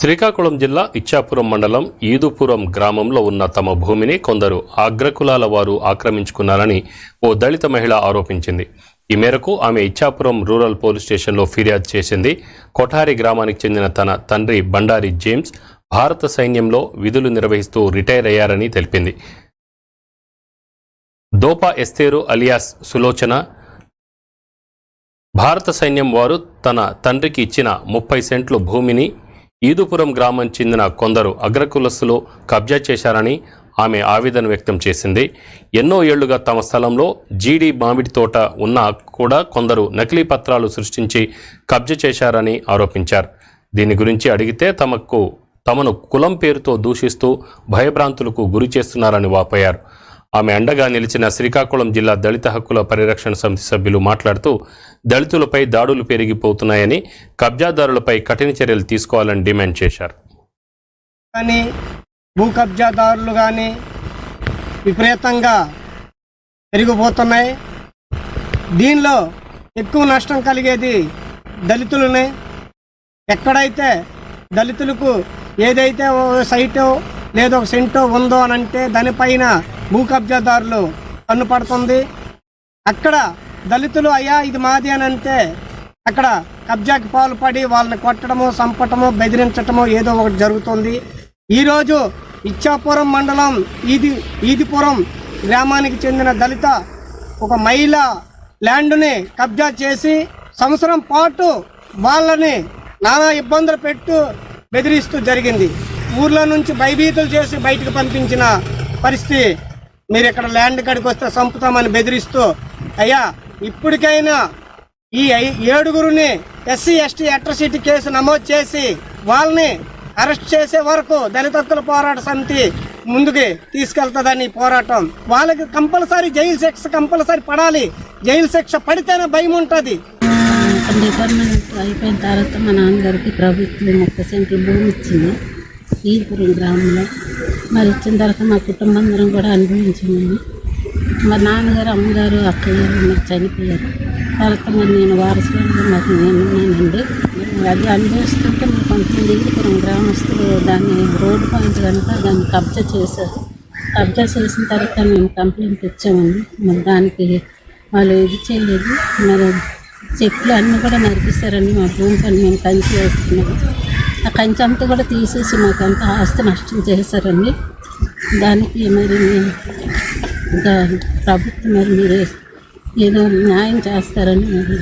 శ్రీకాకుళం జిల్లా ఇచ్చాపురం మండలం ఈదుపురం గ్రామంలో ఉన్న తమ భూమిని కొందరు అగ్రకులాల వారు ఆక్రమించుకున్నారని ఓ దళిత మహిళ ఆరోపించింది. ఈ మేరకు ఆమె ఇచ్చాపురం రూరల్ పోలీస్ స్టేషన్లో ఫిర్యాదు చేసింది. కొఠారి గ్రామానికి చెందిన తన తండ్రి బండారి జేమ్స్ భారత సైన్యంలో విధులు నిర్వహిస్తూ రిటైర్ అయ్యారని తెలిపింది. దోపా ఎస్తేరు అలియాస్ సులోచన భారత సైన్యం వారు తన తండ్రికి ఇచ్చిన 30 సెంట్లు భూమిని ఈదుపురం గ్రామం చెందిన కొందరు అగ్రకులస్తులు కబ్జా చేశారని ఆమె ఆవేదన వ్యక్తం చేసింది. ఎన్నో ఏళ్లుగా తమ స్థలంలో జీడి మామిడి తోట ఉన్నా కూడా కొందరు నకిలీ పత్రాలు సృష్టించి కబ్జా చేశారని ఆరోపించారు. దీని గురించి అడిగితే తమను కులం పేరుతో దూషిస్తూ భయభ్రాంతులకు గురి చేస్తున్నారని వాపోయారు. ఆమె అండగా నిలిచిన శ్రీకాకుళం జిల్లా దళిత హక్కుల పరిరక్షణ సమితి సభ్యులు మాట్లాడుతూ దళితులపై దాడులు పెరిగిపోతున్నాయని, కబ్జాదారులపై కఠిన చర్యలు తీసుకోవాలని డిమాండ్ చేశారు. కానీ భూ కబ్జాదారులు కానీ విపరీతంగా పెరిగిపోతున్నాయి. దీనిలో ఎక్కువ నష్టం కలిగేది దళితులనే. ఎక్కడైతే దళితులకు ఏదైతే సైటో లేదో ఒక సెంటో ఉందో అని అంటే దానిపైన భూ కబ్జాదారులు కన్నుపడుతుంది. అక్కడ దళితులు అయ్యా ఇది మాది అని అంటే అక్కడ కబ్జాకి పాల్పడి వాళ్ళని కొట్టడము, చంపటము, బెదిరించటము ఏదో ఒకటి జరుగుతుంది. ఈరోజు ఇచ్చాపురం మండలం ఈదిపురం గ్రామానికి చెందిన దళిత ఒక మహిళ ల్యాండ్ని కబ్జా చేసి సంవత్సరం పాటు వాళ్ళని నానా ఇబ్బందులు పెట్టు బెదిరిస్తూ జరిగింది. ఊర్లో నుంచి భయభీతులు చేసి బయటకు పంపించిన పరిస్థితి. మీరు ఇక్కడ ల్యాండ్ కడికి వస్తే చంపుతామని బెదిరిస్తూ అయ్యా ఇప్పటికైనా ఈ 7గురిని SC ST అట్రాసిటీ కేసు నమోదు చేసి వాళ్ళని అరెస్ట్ చేసే వరకు దళిత హక్కుల పోరాట సమితి ముందుకు తీసుకెళ్తుందని పోరాటం. వాళ్ళకి కంపల్సరీ జైలు శిక్ష కంపల్సరీ పడాలి. జైలు శిక్ష పడితేనే భయం ఉంటుంది. డిపార్ట్మెంట్ అయిపోయిన తర్వాత మా నాన్నగారికి ప్రభుత్వం 30 సెంట్లు భూమి ఇచ్చింది ఈదుపురం గ్రామంలో. మరి ఇచ్చిన తర్వాత మా కుటుంబం అందరం కూడా అనుభవించామండి. మా నాన్నగారు, అమ్మగారు, అక్కగారు నాకు చనిపోయారు. తర్వాత మరి నేను వారసులు నాకు నేనున్నానండి. అది అనుభవిస్తుంటే మరి కొంతమంది ఈదుపురం గ్రామస్తులు దాన్ని రోడ్డు పాయింట్ కనుక దాన్ని కబ్జా చేశారు. కబ్జా చేసిన తర్వాత మేము కంప్లైంట్ ఇచ్చామండి. మరి దానికి వాళ్ళు ఇది చేయలేదు. మరి చెట్లు అన్నీ కూడా నరికిస్తారండి. మా భూమి పని మేము కంచి వేస్తున్నాము. ఆ కంచి అంతా కూడా తీసేసి మాకు అంతా ఆస్తి నష్టం చేశారండి. దానికి మరి ఇంకా ప్రభుత్వం మరి మీరు ఏదో న్యాయం చేస్తారని మరి